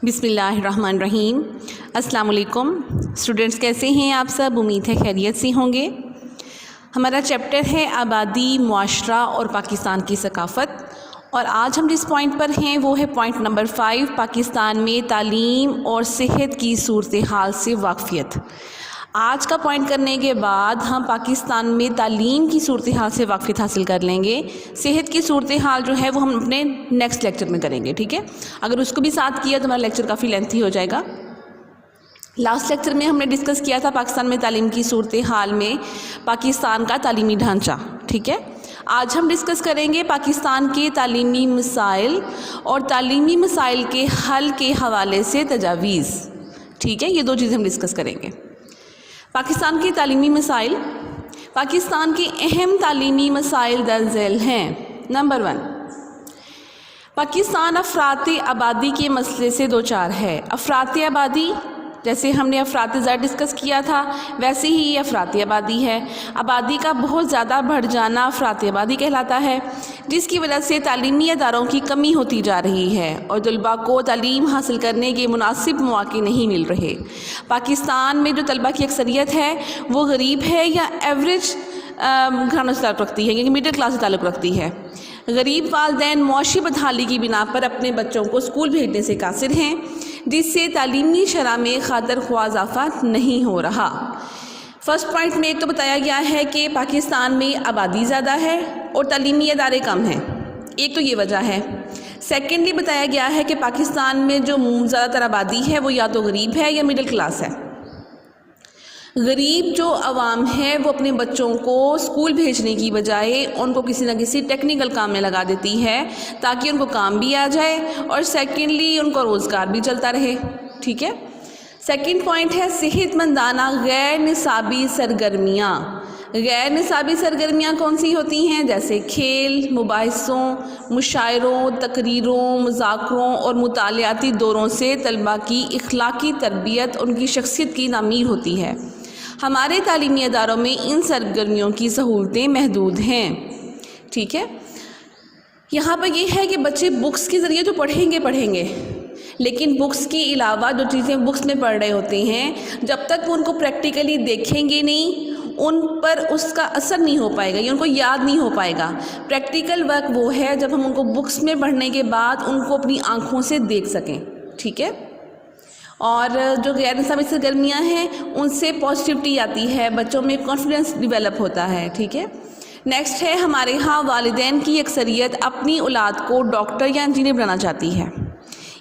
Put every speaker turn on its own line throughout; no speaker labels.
بسم اللہ الرحمن الرحیم۔ السلام علیکم اسٹوڈنٹس، کیسے ہیں آپ سب؟ امید ہے خیریت سے ہوں گے۔ ہمارا چیپٹر ہے آبادی، معاشرہ اور پاکستان کی ثقافت، اور آج ہم جس پوائنٹ پر ہیں وہ ہے پوائنٹ نمبر 5، پاکستان میں تعلیم اور صحت کی صورتحال سے واقفیت۔ آج کا پوائنٹ کرنے کے بعد ہم پاکستان میں تعلیم کی صورتحال سے واقفیت حاصل کر لیں گے۔ صحت کی صورتحال جو ہے وہ ہم اپنے نیکسٹ لیکچر میں کریں گے، ٹھیک ہے؟ اگر اس کو بھی ساتھ کیا تو ہمارا لیکچر کافی لینتھی ہو جائے گا۔ لاسٹ لیکچر میں ہم نے ڈسکس کیا تھا پاکستان میں تعلیم کی صورتحال میں پاکستان کا تعلیمی ڈھانچہ، ٹھیک ہے؟ آج ہم ڈسکس کریں گے پاکستان کے تعلیمی مسائل اور تعلیمی مسائل کے حل کے حوالے سے تجاویز، ٹھیک ہے؟ یہ دو چیزیں ہم ڈسکس کریں گے۔ پاکستان کے تعلیمی مسائل۔ پاکستان کے اہم تعلیمی مسائل درج ذیل ہیں۔ نمبر 1، پاکستان افراط آبادی کے مسئلے سے دوچار ہے۔ افراط آبادی، جیسے ہم نے افراط زر ڈسکس کیا تھا ویسے ہی یہ افراط آبادی ہے۔ آبادی کا بہت زیادہ بڑھ جانا افراط آبادی کہلاتا ہے، جس کی وجہ سے تعلیمی اداروں کی کمی ہوتی جا رہی ہے اور طلباء کو تعلیم حاصل کرنے کے مناسب مواقع نہیں مل رہے۔ پاکستان میں جو طلباء کی اکثریت ہے وہ غریب ہے یا ایوریج گھرانوں سے تعلق رکھتی ہے، یعنی مڈل کلاس سے تعلق رکھتی ہے۔ غریب والدین معاشی بدحالی کی بنا پر اپنے بچوں کو اسکول بھیجنے سے قاصر ہیں، جس سے تعلیمی شرح میں خاطر خواہ اضافہ نہیں ہو رہا۔ فرسٹ پوائنٹ میں ایک تو بتایا گیا ہے کہ پاکستان میں آبادی زیادہ ہے اور تعلیمی ادارے کم ہیں، ایک تو یہ وجہ ہے۔ سیکنڈلی بتایا گیا ہے کہ پاکستان میں جو زیادہ تر آبادی ہے وہ یا تو غریب ہے یا مڈل کلاس ہے۔ غریب جو عوام ہے وہ اپنے بچوں کو اسکول بھیجنے کی بجائے ان کو کسی نہ کسی ٹیکنیکل کام میں لگا دیتی ہے تاکہ ان کو کام بھی آ جائے اور سیکنڈلی ان کو روزگار بھی چلتا رہے، ٹھیک ہے؟ سیکنڈ پوائنٹ ہے صحت مندانہ غیر نصابی سرگرمیاں۔ غیر نصابی سرگرمیاں کون سی ہوتی ہیں؟ جیسے کھیل، مباحثوں، مشاعروں، تقریروں، مذاکروں اور مطالعاتی دوروں سے طلباء کی اخلاقی تربیت، ان کی شخصیت کی تعمیر ہوتی ہے۔ ہمارے تعلیمی اداروں میں ان سرگرمیوں کی سہولتیں محدود ہیں، ٹھیک ہے؟ یہاں پر یہ ہے کہ بچے بکس کے ذریعے تو پڑھیں گے لیکن بکس کے علاوہ جو چیزیں بکس میں پڑھ رہے ہوتے ہیں جب تک وہ ان کو پریکٹیکلی دیکھیں گے نہیں ان پر اس کا اثر نہیں ہو پائے گا یا ان کو یاد نہیں ہو پائے گا۔ پریکٹیکل ورک وہ ہے جب ہم ان کو بکس میں پڑھنے کے بعد ان کو اپنی آنکھوں سے دیکھ سکیں، ٹھیک ہے؟ اور جو غیر نصابی سرگرمیاں ہیں ان سے پازیٹیوٹی آتی ہے، بچوں میں کانفیڈنس ڈیولپ ہوتا ہے، ٹھیک ہے؟ نیکسٹ ہے ہمارے ہاں والدین کی اکثریت اپنی اولاد کو ڈاکٹر یا انجینئر بنانا چاہتی ہے۔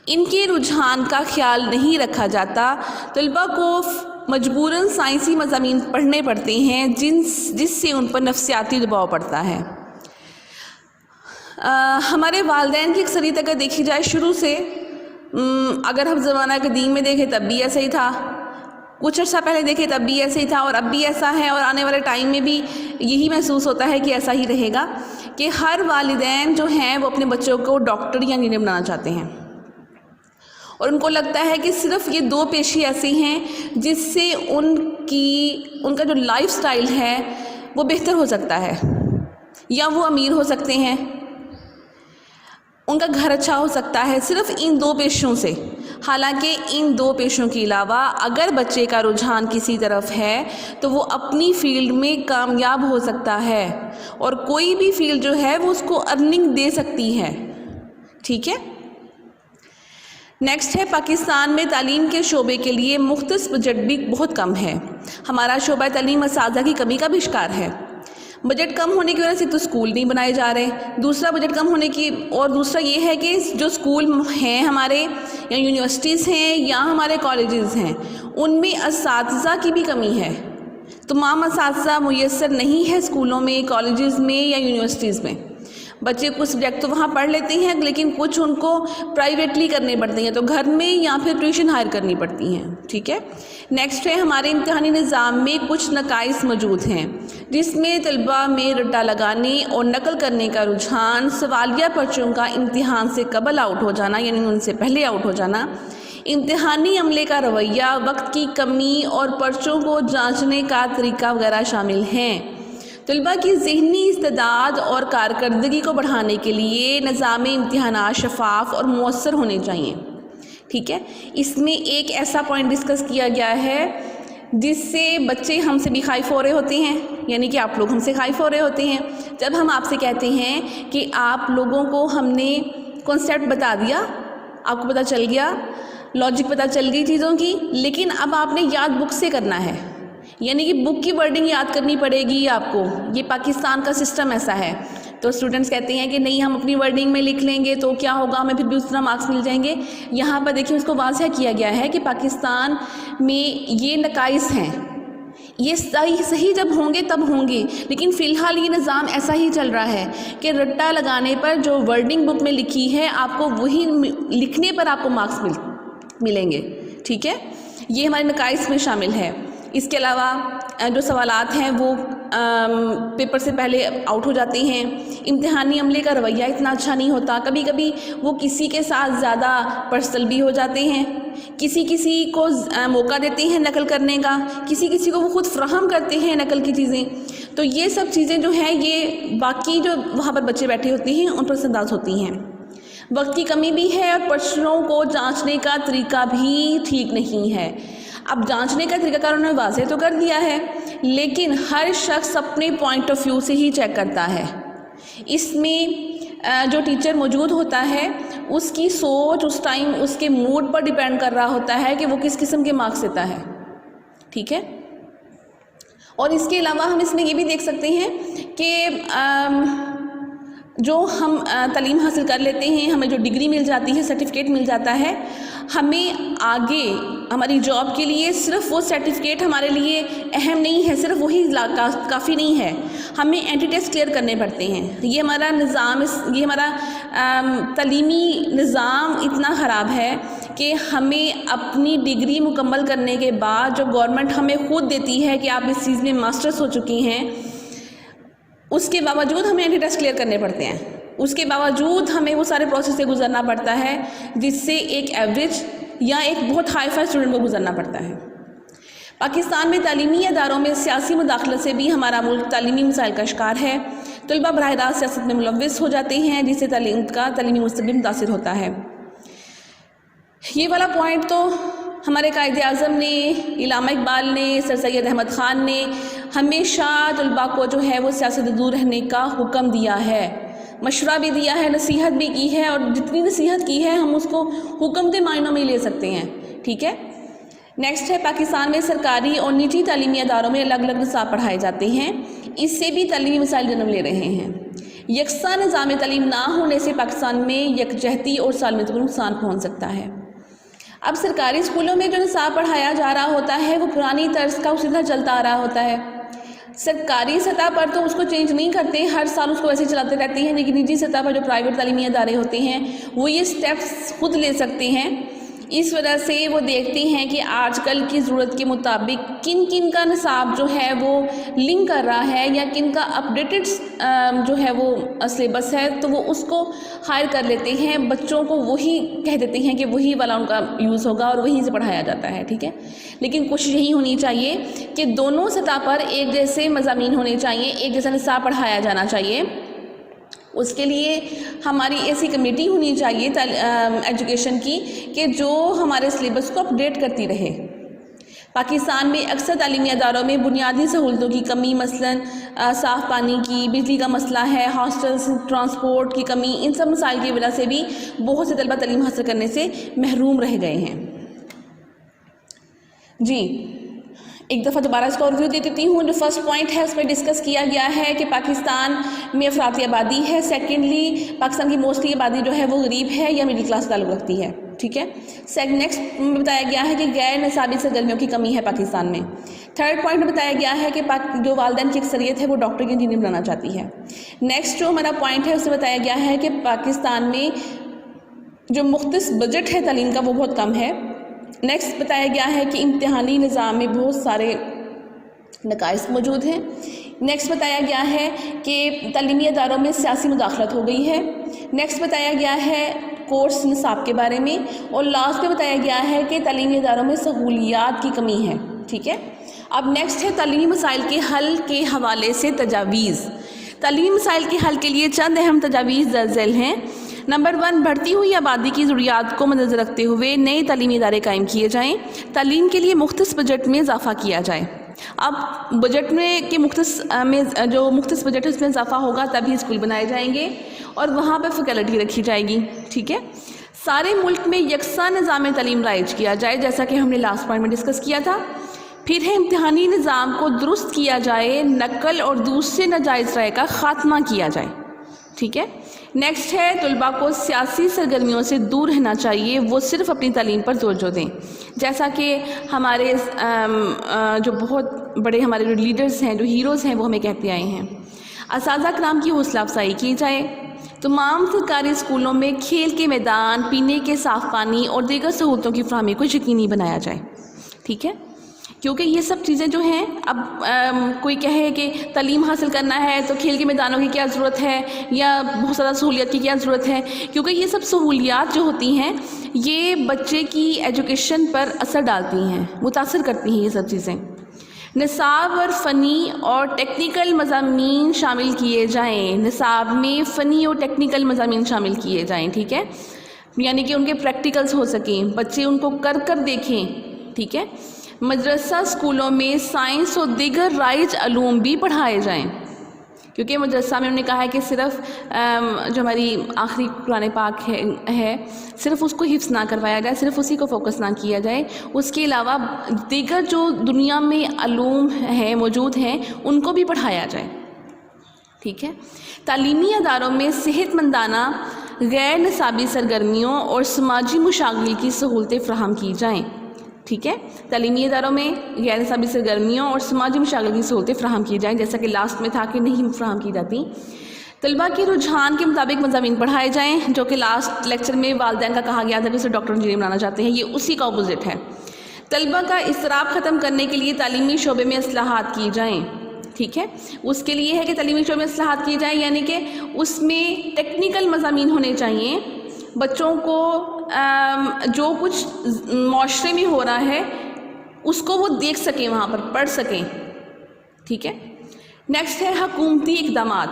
ان کے رجحان کا خیال نہیں رکھا جاتا۔ طلباء کو مجبوراً سائنسی مضامین پڑھنے پڑتے ہیں جس سے ان پر نفسیاتی دباؤ پڑتا ہے۔ ہمارے والدین کی اکثریت اگر دیکھی جائے شروع سے، اگر ہم زمانہ قدیم میں دیکھیں تب بھی ایسا ہی تھا، کچھ عرصہ پہلے دیکھیں تب بھی ایسا ہی تھا اور اب بھی ایسا ہے اور آنے والے ٹائم میں بھی یہی محسوس ہوتا ہے کہ ایسا ہی رہے گا کہ ہر والدین جو ہیں وہ اپنے بچوں کو ڈاکٹر یا انجینئر بنانا چاہتے ہیں اور ان کو لگتا ہے کہ صرف یہ دو پیشے ایسے ہیں جس سے ان کا جو لائف سٹائل ہے وہ بہتر ہو سکتا ہے یا وہ امیر ہو سکتے ہیں، ان کا گھر اچھا ہو سکتا ہے، صرف ان دو پیشوں سے۔ حالانکہ ان دو پیشوں کے علاوہ اگر بچے کا رجحان کسی طرف ہے تو وہ اپنی فیلڈ میں کامیاب ہو سکتا ہے اور کوئی بھی فیلڈ جو ہے وہ اس کو ارننگ دے سکتی ہے، ٹھیک ہے؟ نیکسٹ ہے پاکستان میں تعلیم کے شعبے کے لیے مختص بجٹ بھی بہت کم ہے۔ ہمارا شعبہ تعلیم اساتذہ کی کمی کا بھی شکار ہے۔ بجٹ کم ہونے کی وجہ سے تو اسکول نہیں بنائے جا رہے، دوسرا بجٹ کم ہونے کی اور دوسرا یہ ہے کہ جو اسکول ہیں ہمارے یا یونیورسٹیز ہیں یا ہمارے کالجز ہیں ان میں اساتذہ کی بھی کمی ہے۔ تمام اساتذہ میسر نہیں ہے اسکولوں میں، کالجز میں یا یونیورسٹیز میں۔ بچے کچھ سبجیکٹ تو وہاں پڑھ لیتے ہیں لیکن کچھ ان کو پرائیویٹلی کرنے پڑتے ہیں، تو گھر میں یا پھر ٹیوشن ہائر کرنی پڑتی ہیں، ٹھیک ہے؟ نیکسٹ ہے ہمارے امتحانی نظام میں کچھ نقائص موجود ہیں جس میں طلباء میں رٹا لگانے اور نقل کرنے کا رجحان، سوالیہ پرچوں کا امتحان سے قبل آؤٹ ہو جانا یعنی ان سے پہلے آؤٹ ہو جانا، امتحانی عملے کا رویہ، وقت کی کمی اور پرچوں کو جانچنے کا طریقہ وغیرہ شامل ہیں۔ طلباء کی ذہنی استعداد اور کارکردگی کو بڑھانے کے لیے نظام امتحانات شفاف اور مؤثر ہونے چاہیے۔ ٹھیک ہے. اس میں ایک ایسا پوائنٹ ڈسکس کیا گیا ہے جس سے بچے ہم سے بھی خائف ہو رہے ہوتے ہیں، یعنی کہ آپ لوگ ہم سے خائف ہو رہے ہوتے ہیں جب ہم آپ سے کہتے ہیں کہ آپ لوگوں کو ہم نے کانسیپٹ بتا دیا، آپ کو پتہ چل گیا، لاجک پتہ چل گئی چیزوں کی، لیکن اب آپ نے یاد بک سے کرنا ہے، یعنی کہ بک کی ورڈنگ یاد کرنی پڑے گی آپ کو. یہ پاکستان کا سسٹم ایسا ہے. تو اسٹوڈنٹس کہتے ہیں کہ نہیں ہم اپنی ورڈنگ میں لکھ لیں گے تو کیا ہوگا، ہمیں پھر بھی اس طرح مارکس مل جائیں گے. یہاں پر دیکھیں اس کو واضح کیا گیا ہے کہ پاکستان میں یہ نقائص ہیں، یہ صحیح جب ہوں گے تب ہوں گے، لیکن فی الحال یہ نظام ایسا ہی چل رہا ہے کہ رٹا لگانے پر جو ورڈنگ بک میں لکھی ہے آپ کو وہی لکھنے پر آپ کو مارکس ملیں گے. ٹھیک ہے، یہ ہمارے نقائص میں شامل ہے. اس کے علاوہ جو سوالات ہیں وہ پیپر سے پہلے آؤٹ ہو جاتے ہیں. امتحانی عملے کا رویہ اتنا اچھا نہیں ہوتا، کبھی کبھی وہ کسی کے ساتھ زیادہ پرسنل بھی ہو جاتے ہیں، کسی کو موقع دیتے ہیں نقل کرنے کا، کسی کو وہ خود فراہم کرتے ہیں نقل کی چیزیں. تو یہ سب چیزیں جو ہیں یہ باقی جو وہاں پر بچے بیٹھے ہوتے ہیں ان پر اثر انداز ہوتی ہیں. وقت کی کمی بھی ہے اور پرچنوں کو جانچنے کا طریقہ بھی ٹھیک نہیں ہے. اب جانچنے کا طریقہ کار انہوں نے واضح تو کر دیا ہے، لیکن ہر شخص اپنے پوائنٹ آف ویو سے ہی چیک کرتا ہے. اس میں جو ٹیچر موجود ہوتا ہے اس کی سوچ اس ٹائم اس کے موڈ پر ڈیپینڈ کر رہا ہوتا ہے کہ وہ کس قسم کے مارکس دیتا ہے. ٹھیک ہے، اور اس کے علاوہ ہم اس میں یہ بھی دیکھ سکتے ہیں کہ جو ہم تعلیم حاصل کر لیتے ہیں، ہمیں جو ڈگری مل جاتی ہے، سرٹیفکیٹ مل جاتا ہے، ہمیں آگے ہماری جاب کے لیے صرف وہ سرٹیفکیٹ ہمارے لیے اہم نہیں ہے، صرف وہی کافی نہیں ہے، ہمیں اینٹی ٹیسٹ کلیئر کرنے پڑتے ہیں. یہ ہمارا نظام، یہ ہمارا تعلیمی نظام اتنا خراب ہے کہ ہمیں اپنی ڈگری مکمل کرنے کے بعد جو گورنمنٹ ہمیں خود دیتی ہے کہ آپ اس چیز میں ماسٹرس ہو چکی ہیں، اس کے باوجود ہمیں اینٹی ٹیسٹ کلیئر کرنے پڑتے ہیں. اس کے باوجود ہمیں وہ سارے پروسیس سے گزرنا پڑتا ہے جس سے ایک ایوریج یا ایک بہت ہائی فائی اسٹوڈنٹ کو گزرنا پڑتا ہے. پاکستان میں تعلیمی اداروں میں سیاسی مداخلت سے بھی ہمارا ملک تعلیمی مسائل کا شکار ہے. طلبہ براہ راست سیاست میں ملوث ہو جاتے ہیں جس سے تعلیمی مستقبل متاثر ہوتا ہے. یہ والا پوائنٹ تو ہمارے قائد اعظم نے، علامہ اقبال نے، سر سید احمد خان نے ہمیشہ طلباء کو جو ہے وہ سیاست سے دور رہنے کا حکم دیا ہے، مشورہ بھی دیا ہے، نصیحت بھی کی ہے، اور جتنی نصیحت کی ہے ہم اس کو حکم کے معنوں میں لے سکتے ہیں. ٹھیک ہے، نیکسٹ ہے پاکستان میں سرکاری اور نجی تعلیمی اداروں میں الگ الگ نصاب پڑھائے جاتے ہیں، اس سے بھی تعلیمی مسائل جنم لے رہے ہیں. یکساں نظام تعلیم نہ ہونے سے پاکستان میں یکجہتی اور سالمیت کو نقصان پہنچ سکتا ہے. اب سرکاری اسکولوں میں جو نصاب پڑھایا جا رہا ہوتا ہے وہ پرانی طرز کا اسی طرح چلتا آ رہا ہوتا ہے. سرکاری سطح پر تو اس کو چینج نہیں کرتے، ہر سال اس کو ویسے چلاتے رہتے ہیں، لیکن نجی سطح پر جو پرائیویٹ تعلیمی ادارے ہوتے ہیں وہ یہ سٹیپس خود لے سکتے ہیں. اس وجہ سے وہ دیکھتے ہیں کہ آج کل کی ضرورت کے مطابق کن کا نصاب جو ہے وہ لنک کر رہا ہے یا کن کا اپڈیٹڈ جو ہے وہ سلیبس ہے، تو وہ اس کو ہائر کر لیتے ہیں، بچوں کو وہی کہہ دیتے ہیں کہ وہی والا ان کا یوز ہوگا اور وہیں سے پڑھایا جاتا ہے. ٹھیک ہے، لیکن کوشش یہی ہونی چاہیے کہ دونوں سطح پر ایک جیسے مضامین ہونے چاہیے، ایک جیسا نصاب پڑھایا جانا چاہیے. اس کے لیے ہماری ایسی کمیٹی ہونی چاہیے ایجوکیشن کی کہ جو ہمارے سلیبس کو اپڈیٹ کرتی رہے. پاکستان میں اکثر تعلیمی اداروں میں بنیادی سہولتوں کی کمی، مثلاً صاف پانی کی، بجلی کا مسئلہ ہے، ہاسٹلس، ٹرانسپورٹ کی کمی، ان سب مسائل کی وجہ سے بھی بہت سے طلبہ تعلیم حاصل کرنے سے محروم رہ گئے ہیں. جی ایک دفعہ دوبارہ اس کا اوورویو دے دیتی ہوں. جو فرسٹ پوائنٹ ہے اس میں ڈسکس کیا گیا ہے کہ پاکستان میں افراطی آبادی ہے. سیکنڈلی پاکستان کی موسٹلی آبادی جو ہے وہ غریب ہے یا مڈل کلاس سے تعلق رکھتی ہے. ٹھیک ہے، نیکسٹ میں بتایا گیا ہے کہ غیر نصابی سرگرمیوں کی کمی ہے پاکستان میں. تھرڈ پوائنٹ میں بتایا گیا ہے کہ جو والدین کی اکثریت ہے وہ ڈاکٹر کی انجینئر بنانا چاہتی ہے. نیکسٹ جو ہمارا پوائنٹ ہے اس میں بتایا گیا ہے کہ پاکستان میں جو مختص بجٹ ہے تعلیم کا وہ بہت کم ہے. نیکسٹ بتایا گیا ہے کہ امتحانی نظام میں بہت سارے نقائص موجود ہیں. نیکسٹ بتایا گیا ہے کہ تعلیمی اداروں میں سیاسی مداخلت ہو گئی ہے. نیکسٹ بتایا گیا ہے کورس نصاب کے بارے میں. اور لاسٹ میں بتایا گیا ہے کہ تعلیمی اداروں میں سہولیات کی کمی ہے. ٹھیک ہے، اب نیکسٹ ہے تعلیمی مسائل کے حل کے حوالے سے تجاویز. تعلیمی مسائل کے حل کے لیے چند اہم تجاویز درج ذیل ہیں. نمبر 1، بڑھتی ہوئی آبادی کی ضروریات کو مد نظر رکھتے ہوئے نئے تعلیمی ادارے قائم کیے جائیں، تعلیم کے لیے مختص بجٹ میں اضافہ کیا جائے۔ اب بجٹ میں جو مختص بجٹ ہے اس میں اضافہ ہوگا تبھی اسکول بنائے جائیں گے اور وہاں پہ فیکلٹی رکھی جائے گی، ٹھیک ہے۔ سارے ملک میں یکساں نظام تعلیم رائج کیا جائے، جیسا کہ ہم نے لاسٹ پوائنٹ میں ڈسکس کیا تھا۔ پھر ہے امتحانی نظام کو درست کیا جائے، نقل اور دوسرے ناجائز رائے کا خاتمہ کیا جائے، ٹھیک ہے۔ نیکسٹ ہے طلباء کو سیاسی سرگرمیوں سے دور رہنا چاہیے، وہ صرف اپنی تعلیم پر توجہ دیں، جیسا کہ ہمارے جو بہت بڑے ہمارے جو لیڈرز ہیں، جو ہیروز ہیں، وہ ہمیں کہتے آئے ہیں۔ اساتذہ کرام کی حوصلہ افزائی کی جائے، تمام سرکاری اسکولوں میں کھیل کے میدان، پینے کے صاف پانی اور دیگر سہولتوں کی فراہمی کو یقینی بنایا جائے، ٹھیک ہے۔ کیونکہ یہ سب چیزیں جو ہیں، اب کوئی کہے کہ تعلیم حاصل کرنا ہے تو کھیل کے میدانوں کی کیا ضرورت ہے یا بہت زیادہ سہولیات کی کیا ضرورت ہے، کیونکہ یہ سب سہولیات جو ہوتی ہیں یہ بچے کی ایجوکیشن پر اثر ڈالتی ہیں، متاثر کرتی ہیں یہ سب چیزیں۔ نصاب اور فنی اور ٹیکنیکل مضامین شامل کیے جائیں، نصاب میں فنی اور ٹیکنیکل مضامین شامل کیے جائیں، ٹھیک ہے، یعنی کہ ان کے پریکٹیکلز ہو سکیں، بچے ان کو کر دیکھیں، ٹھیک ہے۔ مدرسہ اسکولوں میں سائنس اور دیگر رائج علوم بھی پڑھائے جائیں، کیونکہ مدرسہ میں انہوں نے کہا ہے کہ صرف جو ہماری آخری قرآن پاک ہے صرف اس کو حفظ نہ کروایا جائے، صرف اسی کو فوکس نہ کیا جائے، اس کے علاوہ دیگر جو دنیا میں علوم ہیں موجود ہیں ان کو بھی پڑھایا جائے، ٹھیک ہے۔ تعلیمی اداروں میں صحت مندانہ غیر نصابی سرگرمیوں اور سماجی مشاغل کی سہولتیں فراہم کی جائیں، ٹھیک ہے۔ تعلیمی اداروں میں غیر نصابی سرگرمیوں اور سماجی مشاغل کی سہولتیں فراہم کی جائیں، جیسا کہ لاسٹ میں تھا کہ نہیں فراہم کی جاتی۔ طلباء کے رجحان کے مطابق مضامین پڑھائے جائیں، جو کہ لاسٹ لیکچر میں والدین کا کہا گیا تھا کہ اسے ڈاکٹر انجینئر بنانا چاہتے ہیں، یہ اسی کا اپوزٹ ہے۔ طلباء کا اضطراب ختم کرنے کے لیے تعلیمی شعبے میں اصلاحات کی جائیں، ٹھیک ہے۔ اس کے لیے ہے کہ تعلیمی شعبے میں اصلاحات کی جائیں، یعنی کہ اس میں ٹیکنیکل مضامین ہونے چاہیے، بچوں کو جو کچھ معاشرے میں ہو رہا ہے اس کو وہ دیکھ سکیں، وہاں پر پڑھ سکیں، ٹھیک ہے۔ نیکسٹ ہے حکومتی اقدامات۔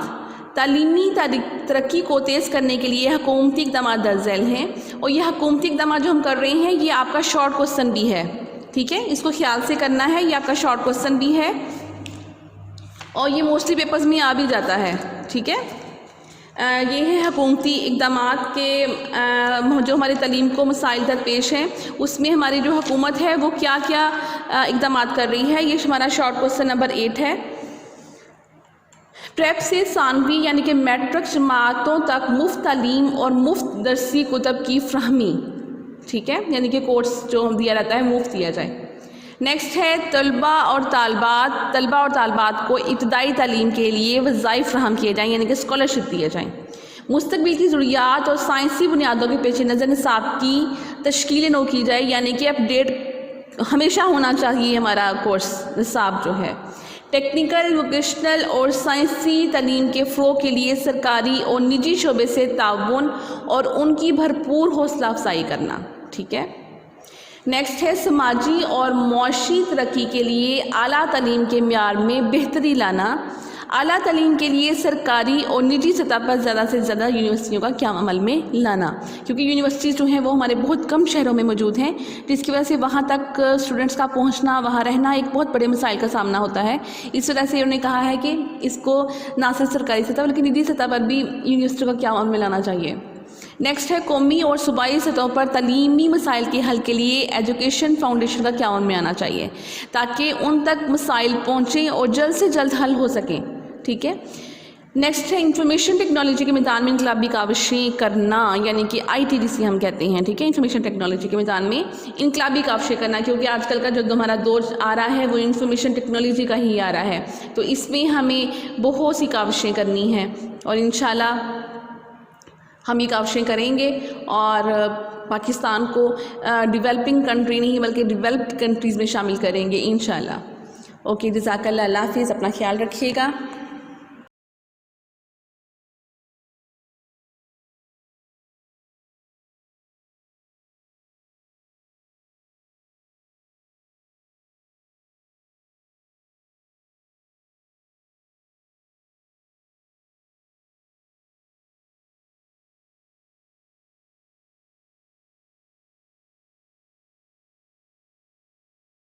تعلیمی ترقی کو تیز کرنے کے لیے حکومتی اقدامات درج ذیل ہیں، اور یہ حکومتی اقدامات جو ہم کر رہے ہیں یہ آپ کا شارٹ کوسچن بھی ہے، ٹھیک ہے، اس کو خیال سے کرنا ہے، یہ آپ کا شارٹ کوسچن بھی ہے اور یہ موسٹلی پیپرز میں آ بھی جاتا ہے، ٹھیک ہے۔ یہ ہے حکومتی اقدامات کے جو ہماری تعلیم کو مسائل درپیش ہیں، اس میں ہماری جو حکومت ہے وہ کیا کیا اقدامات کر رہی ہے، یہ ہمارا شارٹ کوسچن نمبر 8 ہے۔ پریپ سے ثانوی یعنی کہ میٹرک جماعتوں تک مفت تعلیم اور مفت درسی کتب کی فراہمی، ٹھیک ہے، یعنی کہ کورس جو دیا جاتا ہے مفت دیا جائے۔ نیکسٹ ہے طلباء اور طالبات کو ابتدائی تعلیم کے لیے وظائف فراہم کیے جائیں، یعنی کہ اسکالرشپ دیے جائیں۔ مستقبل کی ضروریات اور سائنسی بنیادوں کے پیش نظر نصاب کی تشکیل نو کی جائے، یعنی کہ اپڈیٹ ہمیشہ ہونا چاہیے ہمارا کورس نصاب جو ہے۔ ٹیکنیکل، ووکیشنل اور سائنسی تعلیم کے فروغ کے لیے سرکاری اور نجی شعبے سے تعاون اور ان کی بھرپور حوصلہ افزائی کرنا، ٹھیک ہے۔ نیکسٹ ہے سماجی اور معاشی ترقی کے لیے اعلیٰ تعلیم کے معیار میں بہتری لانا۔ اعلیٰ تعلیم کے لیے سرکاری اور نجی سطح پر زیادہ سے زیادہ یونیورسٹیوں کا قیام عمل میں لانا، کیونکہ یونیورسٹیز جو ہیں وہ ہمارے بہت کم شہروں میں موجود ہیں، جس کی وجہ سے وہاں تک اسٹوڈنٹس کا پہنچنا، وہاں رہنا ایک بہت بڑے مسائل کا سامنا ہوتا ہے۔ اس وجہ سے انہوں نے کہا ہے کہ اس کو نہ صرف سرکاری سطح بلکہ نجی سطح پر بھی یونیورسٹیوں کا قیام عمل میں لانا چاہیے۔ نیکسٹ ہے قومی اور صوبائی سطحوں پر تعلیمی مسائل کے حل کے لیے ایجوکیشن فاؤنڈیشن کا قیام میں آنا چاہیے، تاکہ ان تک مسائل پہنچیں اور جلد سے جلد حل ہو سکیں، ٹھیک ہے۔ نیکسٹ ہے انفارمیشن ٹیکنالوجی کے میدان میں انقلابی کاوشیں کرنا، یعنی کہ ITT جسے ہم کہتے ہیں، ٹھیک ہے، انفارمیشن ٹیکنالوجی کے میدان میں انقلابی کاوشیں کرنا، کیونکہ آج کل کا جو ہمارا دور آ رہا ہے وہ انفارمیشن ٹیکنالوجی کا ہی آ رہا ہے، تو اس میں ہمیں بہت سی کاوشیں کرنی ہیں اور انشاءاللہ ہم یہ کاوشیں کریں گے اور پاکستان کو ڈیولپنگ کنٹری نہیں بلکہ ڈیولپڈ کنٹریز میں شامل کریں گے انشاءاللہ۔ اوکے، جزاک اللہ، اللہ حافظ، اپنا خیال رکھیے گا۔